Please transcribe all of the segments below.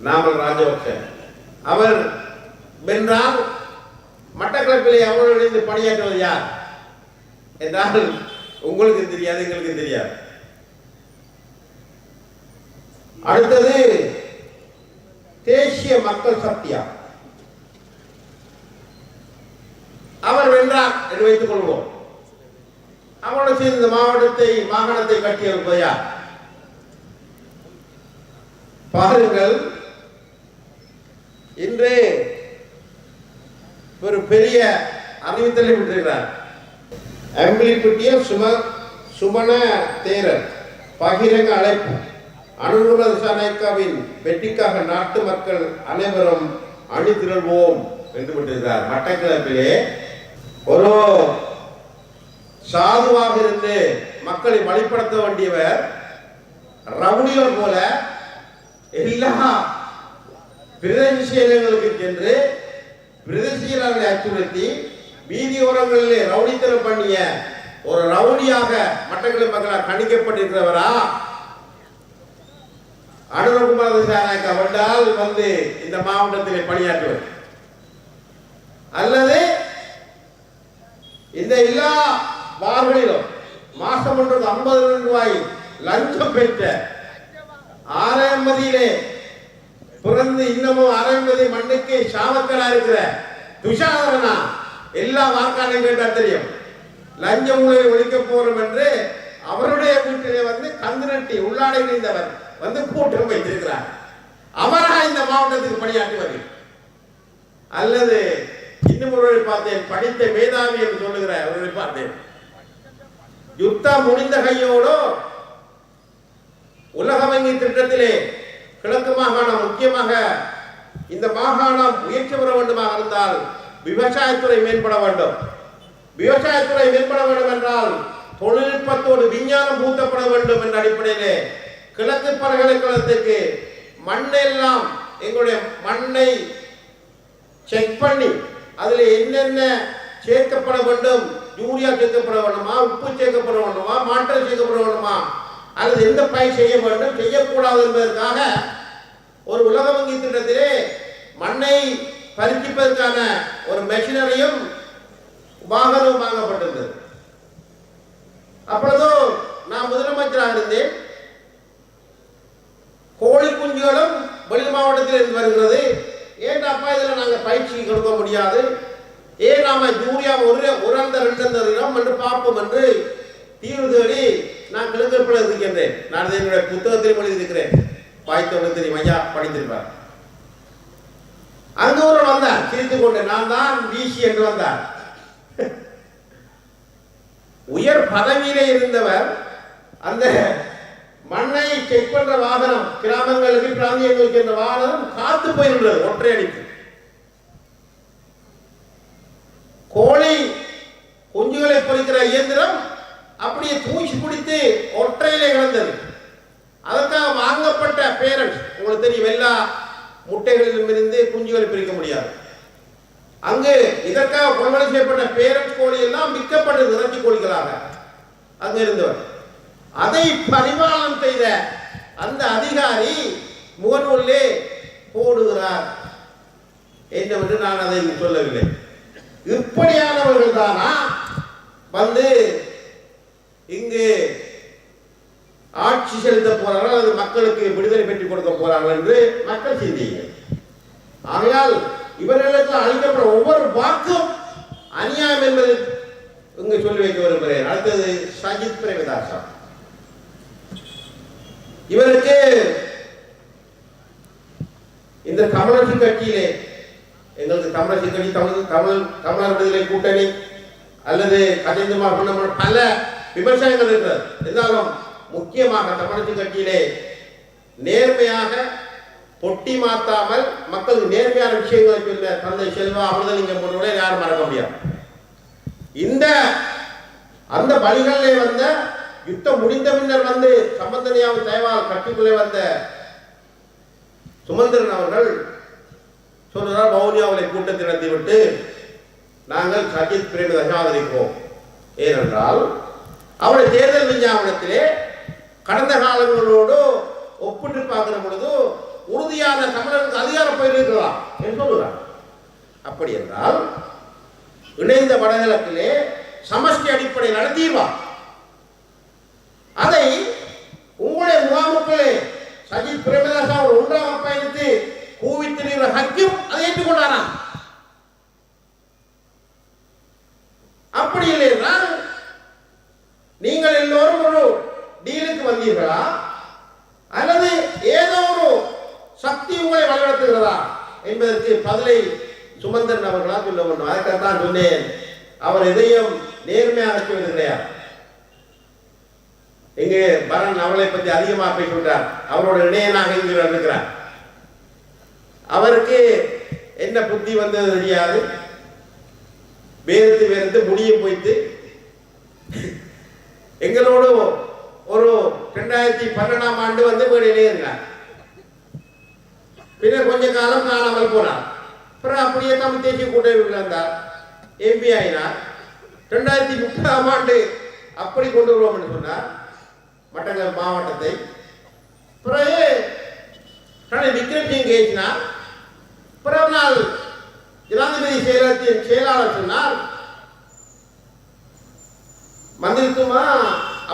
நாமல் ராஜபக்ச அவர் வென்றால் மட்டக்களப்பிலே அவரோடு இணைந்து பணியாற்றுவது யார் என்றால் உங்களுக்கு தெரியாது, எங்களுக்கு தெரியாது. அடுத்தது தேசிய மக்கள் சக்தியா அவர் வென்றார் என்று வைத்துக் கொள்வோம். அவரோடு சேர்ந்து இந்த மாகாணத்தை கட்டியெழுப்பது யார்? பாருங்கள், இன்று ஒரு பெரிய அறிவித்தலை விட்டிருக்கிறார். அம்பிலிப்பட்டிய சுமண தேரர் பகிரங்க அழைப்பு, அனுகுல திசாநாயக்காவின் வெற்றிக்காக நாட்டு மக்கள் அனைவரும் அணி திரள்வோம் என்று விட்டிருக்கிறார். மட்டக்களப்பிலே ஒரு சாதுவாக இருந்து மக்களை வழிபடுத்த வேண்டியவர் ரவுடிகள் போல எல்லா பிரதேச செயலங்களுக்கு சென்று பிரதேச செயலாளர்களை அச்சுறுத்தி வீதியோரங்களிலே ரவுடித்தனம் பண்ணிய ஒரு ரவுடியாக மட்டக்களப்பு மக்களால் கணிக்கப்பட்டிருக்கிறவரா அனுரகுமார் திசாநாயக்கா வந்தால் வந்து இந்த மாவட்டத்திலே பணியாற்றுவது, அல்லது இந்த எல்லா பார்களிலும் மாசம் ஒன்றுக்கு 50 ரூபாய் லஞ்சம் பெற்ற ஆரம்பதியிலே பிறந்து இன்னமும் ஆரம்பதி மண்ணுக்கு சாவக்கலா இருக்கிற துஷாதரனா எல்லா வாக்காளையும் கேட்டா தெரியும். லஞ்ச ஊழலை ஒழிக்க போறோம் என்று அவருடைய வீட்டிலே வந்து கந்து நட்டி உள்ளாடை நீந்தவர் வந்து கூட்டம் வைத்திருக்கிறார். அவரா இந்த மாவட்டத்துக்கு பணியாற்றுவது, அல்லது இன்னும் ஒருவரை பார்த்தேன், படித்த மேதாவி என்று சொல்லுகிற ஒருவரை பார்த்தேன். யுத்தம் முடிந்த கையோடு உலக வங்கி திட்டத்திலே கிழக்கு மாகாணம், முக்கியமாக இந்த மாகாணம் முயற்சி பெற வேண்டுமாக இருந்தால் விவசாயத்துறை மேம்பட வேண்டும். விவசாயத்துறை மேம்பட வேண்டும் என்றால் தொழில்நுட்பத்தோடு விஞ்ஞானம் பூத்தப்பட வேண்டும் என்ற அடிப்படையிலே கிழக்கு பல்கலைக்கழகத்திற்கு மண்ணெல்லாம் எங்களுடைய மண்ணை செக் பண்ணி அதில் என்னென்ன சேர்க்கப்பட வேண்டும், யூரியா சேர்க்கப்பட வேண்டுமா, உப்பு சேர்க்கப்பட வேண்டுமா, மாற்றம் சேர்க்கப்பட வேண்டுமா, அல்லது எந்த பயிர் செய்ய வேண்டும் செய்யக்கூடாது என்பதற்காக ஒரு உலக வங்கி திட்டத்திலே மண்ணை பரிசிப்பதற்கான ஒரு மெஷினரியும் வாகனமும் வாங்கப்பட்டிருந்தது. அப்பொழுதோ நான் முதலமைச்சராக இருந்தேன். கோழி குஞ்சுகளும் வெளி மாவட்டத்தில் இருந்து வருகிறது. ஏன் அப்பா இதில் நாங்கள் பயிற்சி கொடுக்க முடியாது, ஏன் நாம யூரியா ஒரு அந்த 2 என்று பார்ப்போம் என்று தீர்வு தேடி நான் கிழக்கில் இருக்கின்றேன். நான் என்னுடைய புத்தகத்தில் எழுதியிருக்கிறேன். பாய்த்தவனுக்கு தெரியும், ஐயா படித்திருப்பார். அங்கு ஒரு வந்தார் சிரித்துக் கொண்டு, நான் தான் வீசி என்று வந்தார். உயர் பதவியிலே இருந்தவர் அந்த மண்ணை செக் பண்ற வாகனம் கிராமங்களுக்கு பிராந்தியங்களுக்கு என்ற வாகனம் காத்து போயிருந்தது ஒற்றை அடிக்கு. கோழி குஞ்சுகளை பொறிக்கிற இயந்திரம் அப்படியே தூசி பிடித்து ஒற்றையிலே கிடந்தது. அதற்காக வாங்கப்பட்ட பேரண்ட்ஸ், உங்களுக்கு தெரியும், எல்லா முட்டைகளிலும் இருந்து குஞ்சுகளை பிரிக்க முடியாது. அங்கு இதற்காக கொள்வனை செய்யப்பட்ட பேரண்ட்ஸ் கோழி எல்லாம் விற்கப்பட்டது இறைச்சி கோழிகளாக அங்கு இருந்தவர். அதை பரிமாணம் செய்த அந்த அதிகாரி முகநூலிலே போடுகிறார் என்னவென்று நான் அதை சொல்லவில்லை. இப்படியானவர்கள் தானா வந்து இங்கு ஆட்சி செலுத்த போறார்கள் அல்லது மக்களுக்கு விடுதலை பெற்றுக் கொடுக்க போறார்கள் என்று மக்கள் சிந்தியுங்கள். ஆகையால் இவர்களுக்கு அளிக்கப்பட ஒவ்வொரு வாக்கும் அநியாயம் என்பது இங்கு சொல்லி வைக்க விரும்புகிறேன். அடுத்தது சஜித் பிரேமதாசா. இவருக்கு இந்த தமிழரசு கட்சியிலே, எங்களுக்கு தமிழரசு கட்சி, தமிழர் விடுதலை கூட்டணி அல்லது கஜேந்திர மாவட்டம் பல விமர்சனங்கள் இருக்கிறது. இருந்தாலும் முக்கியமாக தமிழரசு கட்சியிலே நேர்மையாக பொட்டி மாத்தாமல் மக்களுக்கு நேர்மையான விஷயங்களை சொல்ல தந்தை செல்வா அமிர்தலிங்கம் போன்றவரை யாரும் மறக்க முடியாது. இந்த அந்த பலிகளிலே வந்த யுத்தம் முடிந்த பின்னர் வந்து சம்பந்தனையாவும் தயவால் கட்சிக்குள்ளே வந்த சுமந்திரன் அவர்கள் சொல்றார், வவுனியாவிலே கூட்டத்தை நடத்திவிட்டு நாங்கள் சஜித் பிரேமதாசை ஆதரிப்போம். ஏனென்றால் அவருடைய தேர்தல் விஞ்ஞாபனத்திலே கடந்த காலங்களோடு ஒப்பிட்டு பார்க்கிற பொழுது உறுதியான தமிழருக்கு அதிகாரம் போயிருக்கலாம் என்று சொல்லுகிறார். அப்படி என்றால் இணைந்த வடகிழக்கிலே சமஷ்டி அடிப்படையில் நடத்திடுவார். அதை உங்களுடைய முகாமுக்களே சஜித் பிரேமதாஸ் அவர் ஒன்றாக பயணித்து கூவித்திருக்கிற ஹக்கிம் அதை ஏற்றுக்கொண்டாரா? அப்படி இல்லை என்றால் நீங்கள் எல்லோரும் ஒரு டீலுக்கு வந்தீர்களா அல்லது ஏதோ ஒரு சக்தி உங்களை வழிநடத்துகிறதா என்பதற்கு பதிலை சுமந்திரன் அவர்களா சொல்ல வேண்டும். அதற்காகத்தான் சொன்னேன், அவர் எதையும் நேர்மையாக சொல்வது கிடையாது. இங்கே பரன் அவளை பற்றி அதிகமாக பேசிவிட்டார். அவரோட இணையனாக இங்கு இருக்கிறார். அவருக்கு என்ன புத்தி வந்தது தெரியாது. வேறுத்து முடியும் போய்த்து எங்களோடு ஒரு 2012ஆம் ஆண்டு வந்து வீடிலே இருந்தார். பின்னர் கொஞ்ச காலம் காணாமல் போனார். அப்புறம் அப்படியே தமிழ் தேசிய கூட்டமைப்பில் இருந்தார், எம்பி ஆயினார். 2030ஆம் ஆண்டு அப்படி கொண்டு வருவோம் என்று சொன்னார் மட்டக்களப்பு மாவட்டத்தை. பிறகு விக்ரம் சிங் பேசினார். பிறகு நாள் ஜனாதிபதி செயலகத்தின் செயலாளர் சொன்னார், மந்திரித்துமா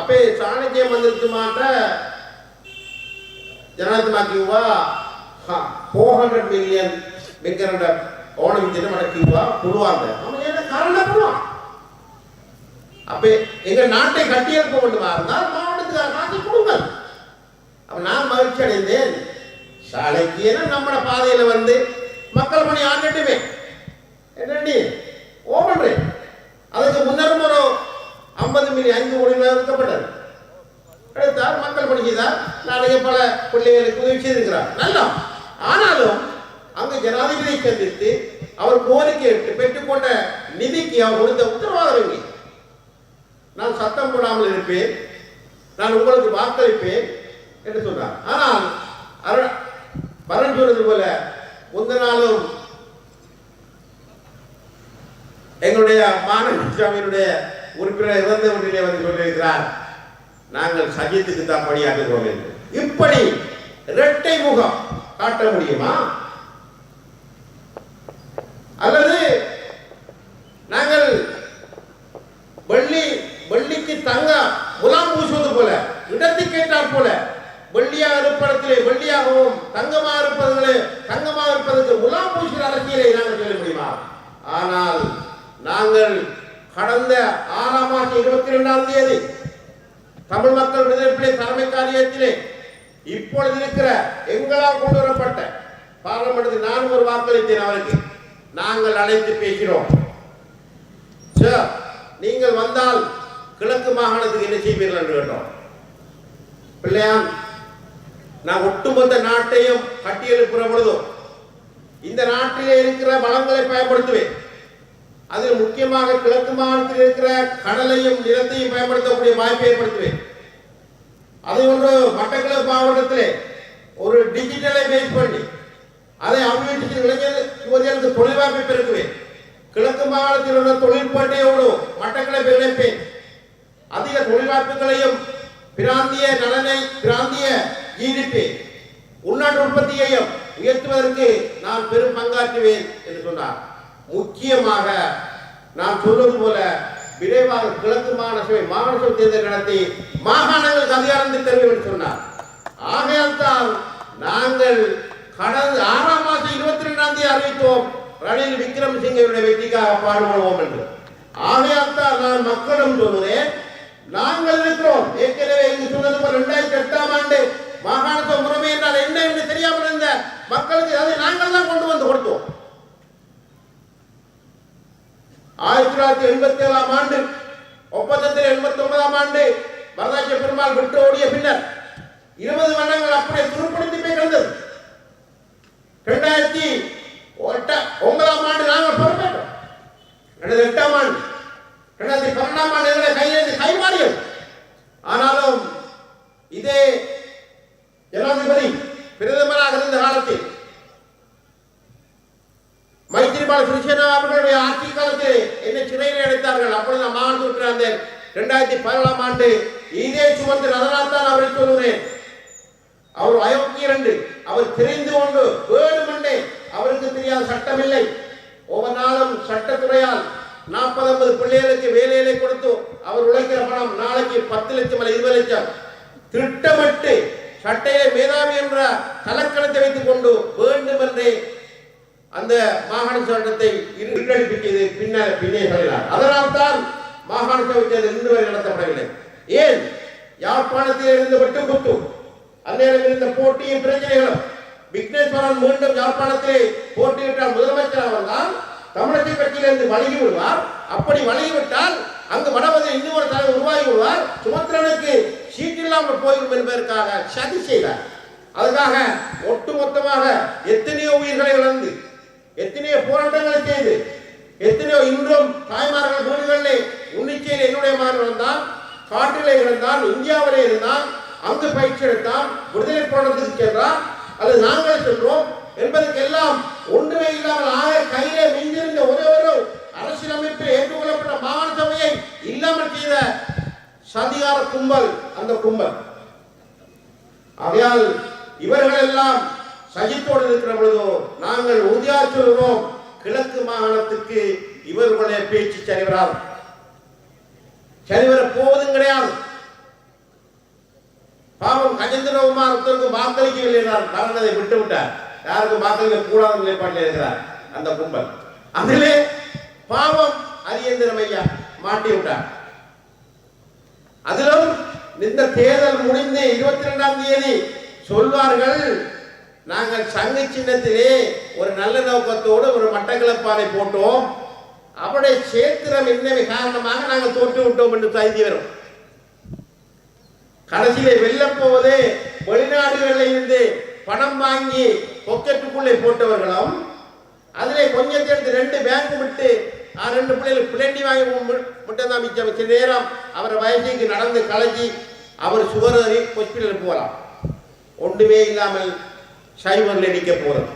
அப்பே சாணக்கிய மந்திரித்துமாட்ட ஜனாதிபதி கியூவா 400 மில்லியன் ಬೆಂಕರಡ ಓಣಂ ದಿನ ಮಾಡಕ್ಕಿವಾ புடுவாங்க. அவன் என்ன காரணம் பண்ணுவான்? அப்ப எங்க நாட்டை கட்டியெழுப்ப வேண்டுமா இருந்தால் மாவட்டத்துக்கு காசு கொடுங்க. அப்ப நான் மகிழ்ச்சி அடைந்தேன். சாலைக்கு என நம்ம பாதையில வந்து மக்கள் பணி ஆகட்டுமே என்னடி ஓபன்றேன். அதுக்கு முன்னரும் ஒரு 50 மில்லியன் 5 கோடி ஒதுக்கப்பட்டது. எடுத்தார் மக்கள் பணி செய்தார். நாளைக்கு பல பிள்ளைகளுக்கு உதவி செய்திருக்கிறார். நல்லா. ஆனாலும் அங்கு ஜனாதிபதியை சந்தித்து அவர் கோரிக்கை பெற்றுக்கொண்ட நிதிக்கு அவர் கொடுத்த உத்தரவாதம் நான் சத்தம் போடாமல் இருப்பேன், நான் உங்களுக்கு வாக்களிப்பேன் என்று சொன்னார். ஆனால் பரன் சொன்னது போல முந்த நாளும் எங்களுடைய மாநகராட்சியினுடைய உறுப்பினர் இறந்த ஒன்றிலே வந்து சொல்லியிருக்கிறார், நாங்கள் சஜித்துக்கு தான் பணியாற்றுகிறோம் என்று. இப்படி இரட்டை முகம் காட்ட முடியுமா? அல்லது நாங்கள் வெள்ளிக்கு தங்க முலாம் பூசுவது போல இடத்துக்கு கேட்டால் போல வெள்ளியாக இருப்பதற்கிலே வெள்ளியாகவும் தங்கமாக இருப்பதற்கு முலாம் பூசுகிற அரசியலை நாங்கள் சொல்ல முடியுமா? ஆனால் நாங்கள் கடந்த 6ஆம் மாதம் 22ஆம் தேதி தமிழ் மக்கள் விடுதலை தலைமை காரியத்திலே இப்பொழுது இருக்கிற எங்களால் கொண்டு வரப்பட்ட பார்லமெண்டத்தில் நான் ஒரு வாக்களித்தேன். அவருக்கு நாங்கள் அழைத்து பேசினோம், சார் நீங்கள் வந்தால் கிழக்கு மாகாணத்துக்கு என்ன செய்வீர்கள் என்று கேட்டோம். பிள்ளையான் நான் ஒட்டுமொத்த நாட்டையும் கட்டியெழுப்புற பொழுதும் இந்த நாட்டிலே இருக்கிற வளங்களை பயன்படுத்துவேன். அதில் முக்கியமாக கிழக்கு மாகாணத்தில் இருக்கிற கடலையும் நிலத்தையும் பயன்படுத்தக்கூடிய வாய்ப்பை ஏற்படுத்துவேன். அதை ஒன்று மட்டக்களப்பு மாவட்டத்திலே ஒரு டிஜிட்டலை பேஸ் பண்ணி அதை அபிவிருத்தி யுவதிகளுக்கு தொழில் வாய்ப்பை பெருக்குவேன். கிழக்கு மாகாணத்தில் உள்ள தொழில்பாட்டையோடு மட்டக்களப்பை இணைப்பேன். அதிக தொழில் வாய்ப்புகளையும் பிராந்திய நலனை பிராந்திய ஜிடிபி உள்நாட்டு உற்பத்தியையும் உயர்த்துவதற்கு நான் பெரும் பங்காற்றுவேன் என்று சொன்னார். முக்கியமாக நான் சொல்வது போல விரைவாக கிழக்கு மாகாண சபை தேர்தல் நடத்தி மாகாணங்களுக்கு அதிகாரத்தை தருவேன் என்று சொன்னார். ஆகையால் தான் நாங்கள் கடந்த 6ஆம் மாதம் 22ஆம் தேதி அறிவித்தோம் ரணில் விக்ரமசிங்கவுடைய வெற்றிக்காக பாடுபடுவோம் என்று. ஆகையால் தான் நான் மக்களிடம் சொல்லுவேன், நாங்கள் இருக்கிறோம். ஏற்கனவே இங்கு சொன்னது போல 2008ஆம் ஆண்டு மாகாண சபை முறைமை என்றால் என்ன என்று தெரியாமல் இருந்த மக்களுக்கு அதை நாங்கள் தான் கொண்டு வந்து கொடுத்தோம். 1987ஆம் ஆண்டு ஒப்பந்தத்தில் 89ஆம் ஆண்டு வரதாட்சி பெருமாள் விட்டு ஓடிய பின்னர் 20 வருடங்கள் அப்படியே துருப்படுத்தி போய் கிடந்தது. 2009ஆம் ஆண்டு நாங்கள் பொறுப்பேற்றோம். 2008ஆம் ஆண்டு 2012ஆம் ஆண்டு எங்களை கையிலிருந்து கைமாறியது. ஆனாலும் இதே ஜனாதிபதி பிரதமராக இருந்த காலத்தில் மைத்ரிபால சிறிசேனா அவர்களுடைய ஆட்சி காலத்தில் என்னை சிறையில் அடைத்தார்கள். அப்பொழுது நான் மாகாண உறுப்பினர் 2017 ஆண்டு இதே சுமந்திர. அதனால் தான் அவரை சொல்லுகிறேன், அவர் அயோக்கியர். அவர் தெரிந்து கொண்டு வேண்டுமென்றே, அவருக்கு தெரியாத சட்டம் இல்லை. ஒவ்வொரு நாளும் சட்டத்துறையால் 40-50 பிள்ளைகளுக்கு வேலைகளை கொடுத்து அவர் உழைக்கிற பணம் நாளைக்கு 10 லட்சம் அல்ல 20 லட்சம் திட்டமிட்டு சட்டையை மேதாவி என்ற கலக்கணத்தை வைத்துக் கொண்டு வேண்டுமென்றே அந்த மாகாண சட்டத்தை இருக்கடிப்பிக்கிறது பின்னே சொல்கிறார். அதனால் தான் மாகாண சபை தேர்தல் இன்று வரை நடத்தப்படவில்லை. ஏன்? யாழ்ப்பாணத்தில் இருந்து விட்டு குத்து அந்நேரம் இருந்த போட்டியும் பிரச்சனைகளும். விக்னேஸ்வரன் மீண்டும் யாழ்ப்பாணத்திலே போட்டியிட்டால் முதலமைச்சர் வந்தால் தமிழக கட்சியிலிருந்து வழங்கி விடுவார். அப்படி வழங்கிவிட்டால் அங்கு வடவதை இன்னொரு தலைவர் உருவாகி விடுவார். சுமந்திரனுக்கு சீட் இல்லாமல் போய்விடும் என்பதற்காக சதி செய்தார். அதுக்காக ஒட்டுமொத்தமாக எத்தனையோ உயிர்களை இழந்து, எத்தனையோ போராட்டங்களை செய்து, எத்தனையோ இன்றும் தாய்மார்கள் வீடுகளிலே உன்னிச்சையில் என்னுடைய மகன் இருந்தான், காட்டிலே இருந்தான், இந்தியாவிலே இருந்தான், அங்கு பயிற்சி எடுத்தான், விடுதலை போராட்டத்துக்கு சென்றான், அல்லது நாங்கள் சென்றோம் என்பதற்கெல்லாம் ஒன்றுமே இல்லாமல் ஆக கையிலே மிஞ்சிருந்த ஒரே ஒரு அரசியலமைப்பில் ஏற்றுக்கொள்ளப்பட்ட மாகாண சபையை இல்லாமல் செய்த சதிகார கும்பல் அந்த கும்பல். ஆகையால் இவர்கள் எல்லாம் சஜித்தோடு இருக்கிற பொழுதோ நாங்கள் உறுதியாக சொல்கிறோம், கிழக்கு மாகாணத்துக்கு இவர்களுடைய பேச்சு சரிவராது, சரிவர போவதும் கிடையாது. பாவம் கஜேந்திரகுமாரத்திற்கு வாக்களிக்கவில்லை என்றார், காரணத்தை விட்டு விட்டார். யாருக்கும் வாக்களிக்க கூடாத நிலைப்பாட்டில் இருக்கிறார் அந்த கும்பல். அதிலே பாவம் அரியந்திரம் ஐயா மாட்டி விட்டார். அதிலும் இந்த தேர்தல் முடிந்து 22ஆம் தேதி சொல்வார்கள், நாங்கள் சங்க சின்னத்திலே ஒரு நல்ல நோக்கத்தோடு ஒரு மட்டக்களப்பாறை போட்டோம், அவருடைய சேத்திரம் என்ன காரணமாக நாங்கள் தோற்று விட்டோம் என்று செய்தி வரும். கடைசியிலே வெல்ல போவதே வெளிநாடுகளில் இருந்து பணம் வாங்கி பொக்கெட்டுக்குள்ளே போட்டவர்களும், அதிலே கொஞ்சத்தை எடுத்து 2 பேங்க் விட்டு 2 பிள்ளைகள் பிளண்டி வாங்கி முட்டதான் மிச்சம். சில நேரம் அவரை வயசுக்கு நடந்து கலஞ்சி அவர் சுகர் ஹாஸ்பிட்டலுக்கு போகலாம். ஒன்றுமே இல்லாமல் சைவரில் நிற்க போகிறது.